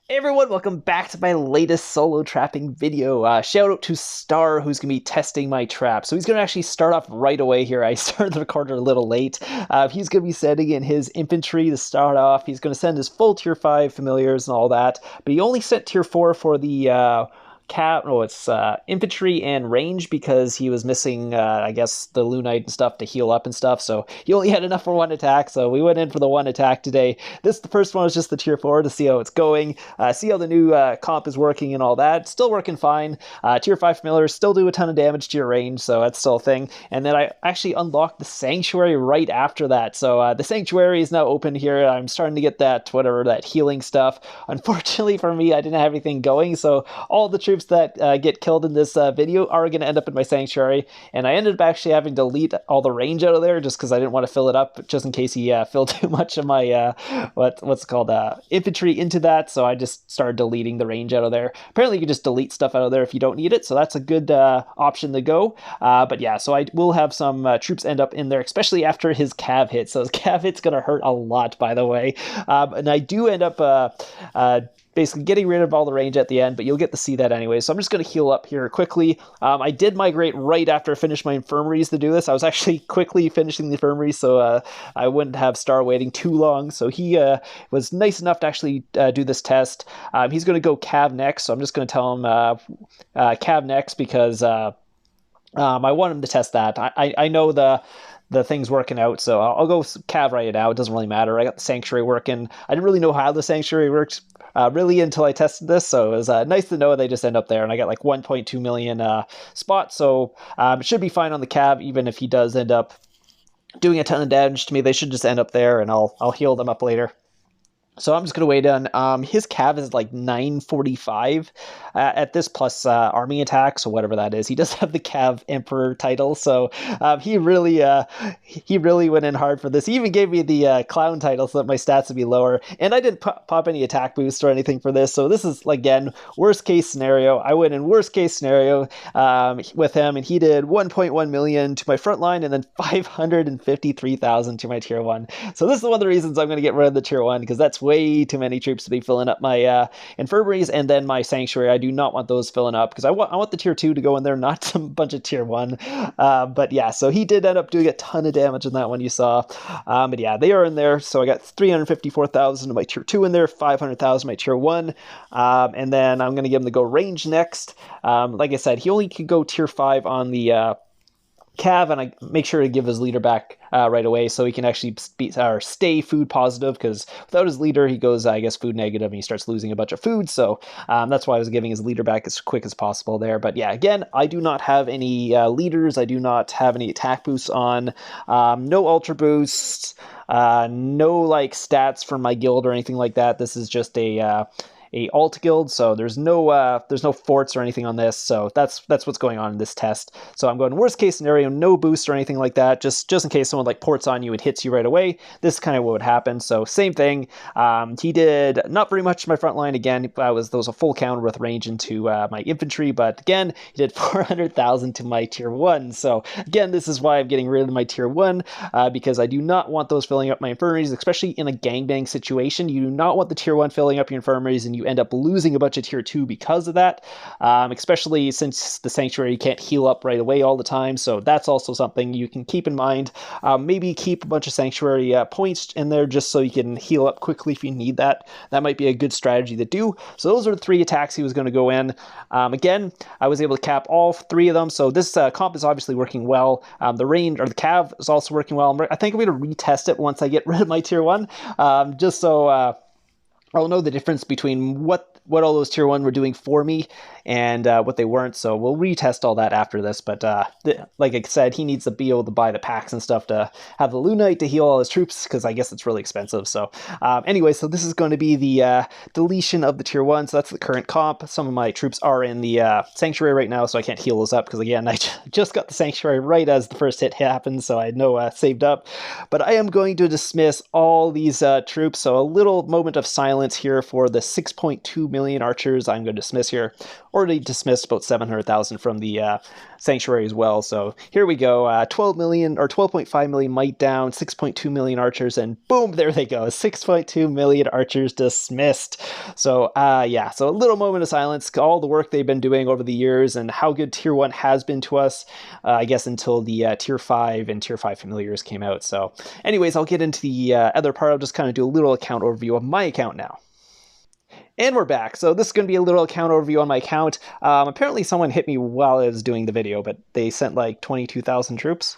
Hey everyone, welcome back to my latest solo trapping video. Shout out to Star, who's going to be testing my trap. So he's going to actually start off right away here. I started the recorder a little late. He's going to be sending in his infantry to start off. He's going to send his full tier 5 familiars and all that. But he only sent tier 4 for the infantry and range because he was missing, I guess, the Lunite and stuff to heal up and stuff. So he only had enough for one attack. So we went in for the one attack today. The first one was just the tier 4 to see how it's going, see how the new comp is working and all that. Still working fine. Tier 5 familiars still do a ton of damage to your range, so that's still a thing. And then I actually unlocked the Sanctuary right after that. So the Sanctuary is now open here. I'm starting to get that, whatever, that healing stuff. Unfortunately for me, I didn't have anything going, so all the troops that get killed in this video are going to end up in my Sanctuary, and I ended up actually having to delete all the range out of there just because I didn't want to fill it up, just in case he filled too much of my infantry into that. So I just started deleting the range out of there. Apparently you can just delete stuff out of there if you don't need it, so that's a good option to go. But yeah, so I will have some troops end up in there, especially after his cav hit. So his cav hit's going to hurt a lot, by the way. And I do end up basically getting rid of all the range at the end, but you'll get to see that anyway. So I'm just going to heal up here quickly. I did migrate right after I finished my infirmaries to do this. I was actually quickly finishing the infirmaries, so I wouldn't have Star waiting too long. So he was nice enough to actually do this test. He's going to go Cav next, so I'm just going to tell him Cav next because I want him to test that. I know the thing's working out, so I'll go Cav right now. It doesn't really matter. I got the Sanctuary working. I didn't really know how the Sanctuary works really until I tested this, so it was nice to know they just end up there, and I got like 1.2 million spots, so it should be fine on the Cav, even if he does end up doing a ton of damage to me. They should just end up there, and I'll heal them up later. So I'm just going to wait on, his cav is like 945 at this, plus army attack, so whatever that is. He does have the cav emperor title, so he really went in hard for this. He even gave me the clown title so that my stats would be lower, and I didn't pop any attack boost or anything for this, so this is, again, worst case scenario. I went in worst case scenario with him, and he did 1.1 million to my front line, and then 553,000 to my tier 1. So this is one of the reasons I'm going to get rid of the tier 1, because that's way too many troops to be filling up my infirmaries and then my Sanctuary. I do not want those filling up because I want the tier 2 to go in there, not some bunch of tier 1. But yeah, so he did end up doing a ton of damage in that one you saw. But yeah, they are in there. So I got 354,000 of my tier 2 in there, 500,000 my tier 1. And then I'm going to give him the go range next. Like I said, he only could go tier 5 on the Cav, and I make sure to give his leader back right away so he can actually stay food positive, because without his leader he goes, I guess, food negative, and he starts losing a bunch of food. So that's why I was giving his leader back as quick as possible there. But yeah, again, I do not have any leaders. I do not have any attack boosts on. No ultra boosts. No like stats from my guild or anything like that. This is just a alt guild, so there's no forts or anything on this, so that's what's going on in this test. So I'm going worst case scenario, no boost or anything like that, just in case someone like ports on you and hits you right away. This is kind of what would happen. So same thing. He did not very much to my front line. Again, there was a full counter with range into my infantry, but again, he did 400,000 to my tier 1. So again, this is why I'm getting rid of my tier 1, because I do not want those filling up my infirmaries, especially in a gangbang situation. You do not want the tier 1 filling up your infirmaries and you end up losing a bunch of tier 2 because of that, especially since the Sanctuary can't heal up right away all the time. So that's also something you can keep in mind. Maybe keep a bunch of Sanctuary points in there just so you can heal up quickly if you need that. That might be a good strategy to do. So those are the 3 attacks he was going to go in. Again, I was able to cap all 3 of them. So this comp is obviously working well. The range, or the cav, is also working well. I think I'm going to retest it once I get rid of my tier 1, just so I'll know the difference between what all those tier 1 were doing for me and what they weren't. So we'll retest all that after this. But like I said, he needs to be able to buy the packs and stuff to have the Lunite to heal all his troops, because I guess it's really expensive. So anyway, so this is going to be the deletion of the tier 1. So that's the current comp. Some of my troops are in the Sanctuary right now, so I can't heal those up because, again, I just got the Sanctuary right as the first hit happened, so I had no saved up. But I am going to dismiss all these troops. So a little moment of silence silence here for the 6.2 million archers I'm going to dismiss here. Already dismissed about 700,000 from the sanctuary as well. So here we go. 12 million or 12.5 million might down, 6.2 million archers, and boom, there they go. 6.2 million archers dismissed. So yeah, so a little moment of silence. All the work they've been doing over the years and how good Tier 1 has been to us, I guess, until the Tier 5 and Tier 5 familiars came out. So anyways, I'll get into the other part. I'll just kind of do a little account overview of my account now. And we're back. So this is going to be a little account overview on my account. Apparently someone hit me while I was doing the video, but they sent like 22,000 troops.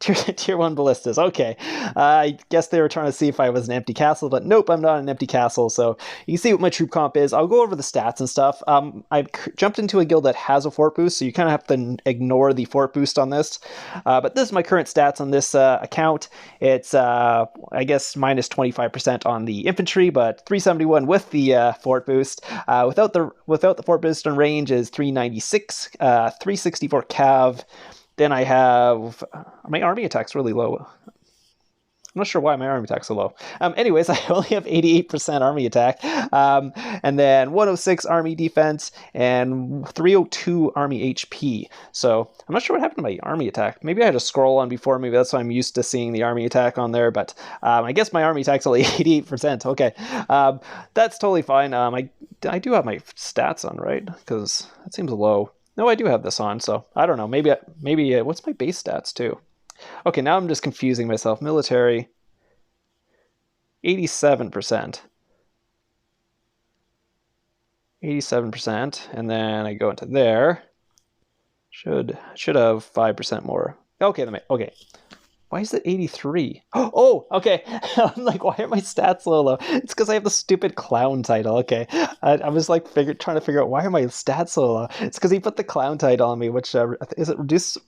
Tier 1 ballistas. Okay. I guess they were trying to see if I was an empty castle, but nope, I'm not an empty castle. So you can see what my troop comp is. I'll go over the stats and stuff. I jumped into a guild that has a fort boost, so you kind of have to ignore the fort boost on this. But this is my current stats on this account. It's, I guess, minus 25% on the infantry, but 371 with the fort boost. Without the fort boost on range is 396, 364 cav. Then I have, my army attack's really low. I'm not sure why my army attack's so low. Anyways, I only have 88% army attack. And then 106 army defense and 302 army HP. So I'm not sure what happened to my army attack. Maybe I had a scroll on before. Maybe that's why I'm used to seeing the army attack on there. But I guess my army attack's only 88%. Okay, that's totally fine. I do have my stats on, right? Because that seems low. No, I do have this on, so I don't know. Maybe what's my base stats too? Okay, now I'm just confusing myself. Military, 87%. 87%, and then I go into there. Should have 5% more. Okay, okay. Why is it 83? Oh, okay. I'm like, why are my stats so low? It's because I have the stupid clown title. Okay. I was like trying to figure out why are my stats so low. It's because he put the clown title on me, which is it reduced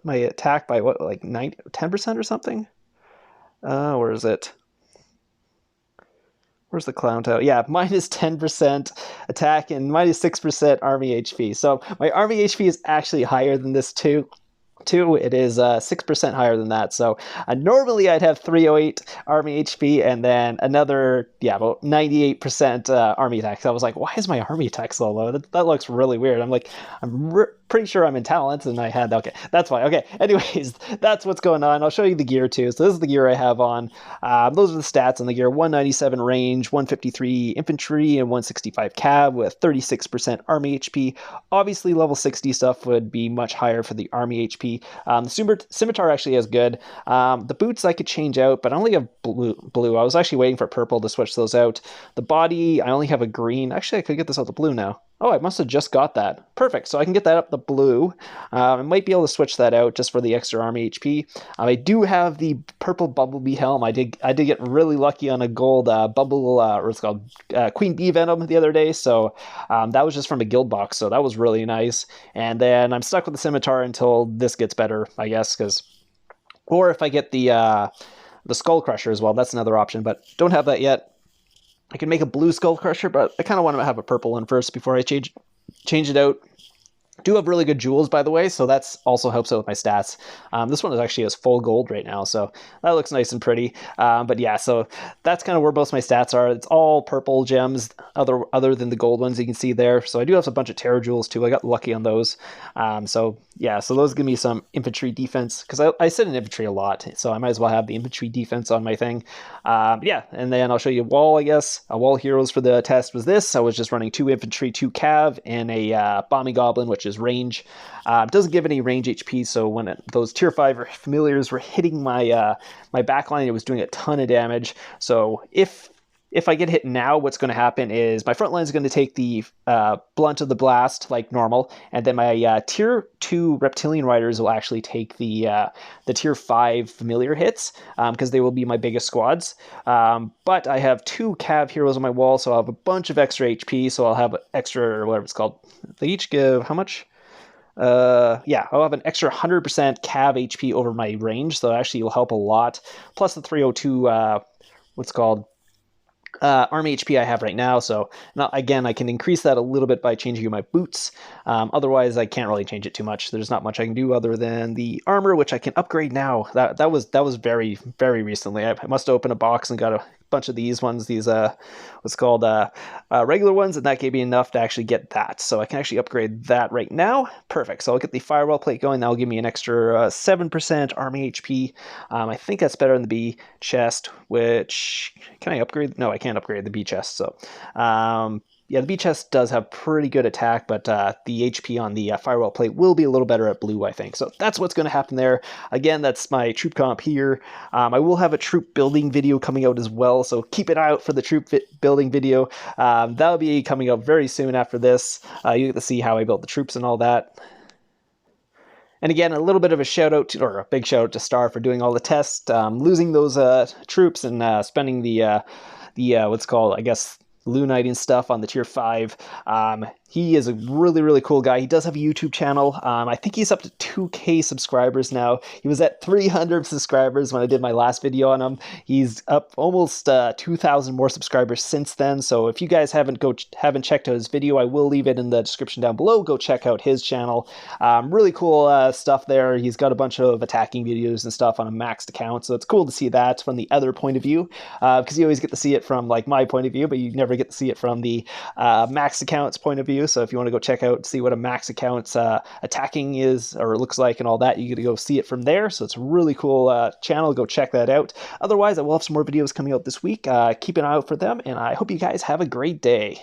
my attack by what, like 10% or something? Where is it? Where's the clown title? Yeah, minus 10% attack and minus 6% army HP. So my army HP is actually higher than this too. It is 6% higher than that. So normally I'd have 308 army HP and then another, about 98% army attack. So I was like, why is my army attack so low? That looks really weird. I'm like, I'm pretty sure I'm in talent, and I had, okay, that's fine. Okay, anyways, that's what's going on. I'll show you the gear too. So this is the gear I have on. Those are the stats on the gear: 197 range, 153 infantry, and 165 cav with 36% army HP. Obviously, level 60 stuff would be much higher for the army HP. The scimitar actually is good. The boots I could change out, but I only have blue. I was actually waiting for purple to switch those out. The body, I only have a green. Actually, I could get this out the blue now. Oh, I must have just got that. Perfect. So I can get that up the blue. I might be able to switch that out just for the extra army HP. I do have the purple bumblebee helm. I did get really lucky on a gold what's called Queen Bee Venom the other day. So that was just from a guild box. So that was really nice. And then I'm stuck with the scimitar until this gets better, I guess, or if I get the Skull Crusher as well. That's another option, but don't have that yet. I can make a blue Skull Crusher, but I kind of want to have a purple one first before I change it out. Do have really good jewels, by the way, so that's also helps out with my stats. This one is actually as full gold right now, so that looks nice and pretty. But yeah, so that's kind of where most of my stats are. It's all purple gems, other than the gold ones you can see there. So I do have a bunch of Terror Jewels too. I got lucky on those. So yeah, so those give me some infantry defense, because I sit in infantry a lot, so I might as well have the infantry defense on my thing. Yeah, and then I'll show you a wall, I guess. A wall heroes for the test was this. I was just running 2 infantry, 2 cav, and a bombing goblin, which is range. It doesn't give any range HP, so when those tier 5 familiars were hitting my my backline, it was doing a ton of damage. So if I get hit now, what's going to happen is my front line is going to take the blunt of the blast like normal, and then my tier 2 reptilian riders will actually take the tier 5 familiar hits, because they will be my biggest squads. But I have 2 cav heroes on my wall, so I'll have a bunch of extra HP, so I'll have extra, or whatever it's called. They each give how much? Yeah, I'll have an extra 100% cav HP over my range, so actually will help a lot. Plus the 302, what's called, army HP I have right now, so now, again, I can increase that a little bit by changing my boots. Otherwise, I can't really change it too much. There's not much I can do other than the armor, which I can upgrade now. That was very, very recently. I must open a box and got a bunch of these ones, these what's called regular ones, and that gave me enough to actually get that. So I can actually upgrade that right now. Perfect. So I'll get the firewall plate going. That'll give me an extra 7% army HP. I think that's better than the B chest, which, can I upgrade? No, I can't upgrade the B chest. So yeah, the B chest does have pretty good attack, but the HP on the firewall plate will be a little better at blue, I think. So that's what's going to happen there. Again, that's my troop comp here. I will have a troop building video coming out as well, so keep an eye out for the troop building video. That'll be coming out very soon after this. You get to see how I built the troops and all that. And again, a little bit of a shout out to, or a big shout out to Star for doing all the tests, losing those troops and spending the what's called, I guess, Lunite stuff on the tier 5. He is a really, really cool guy. He does have a YouTube channel. I think he's up to 2K subscribers now. He was at 300 subscribers when I did my last video on him. He's up almost 2,000 more subscribers since then. So if you guys haven't checked out his video, I will leave it in the description down below. Go check out his channel. Really cool stuff there. He's got a bunch of attacking videos and stuff on a maxed account. So it's cool to see that from the other point of view, because you always get to see it from like my point of view, but you never get to see it from the max account's point of view. So if you want to go check out, see what a max account's attacking is or looks like and all that, you get to go see it from there. So it's a really cool channel. Go check that out. Otherwise, I will have some more videos coming out this week. Keep an eye out for them, and I hope you guys have a great day.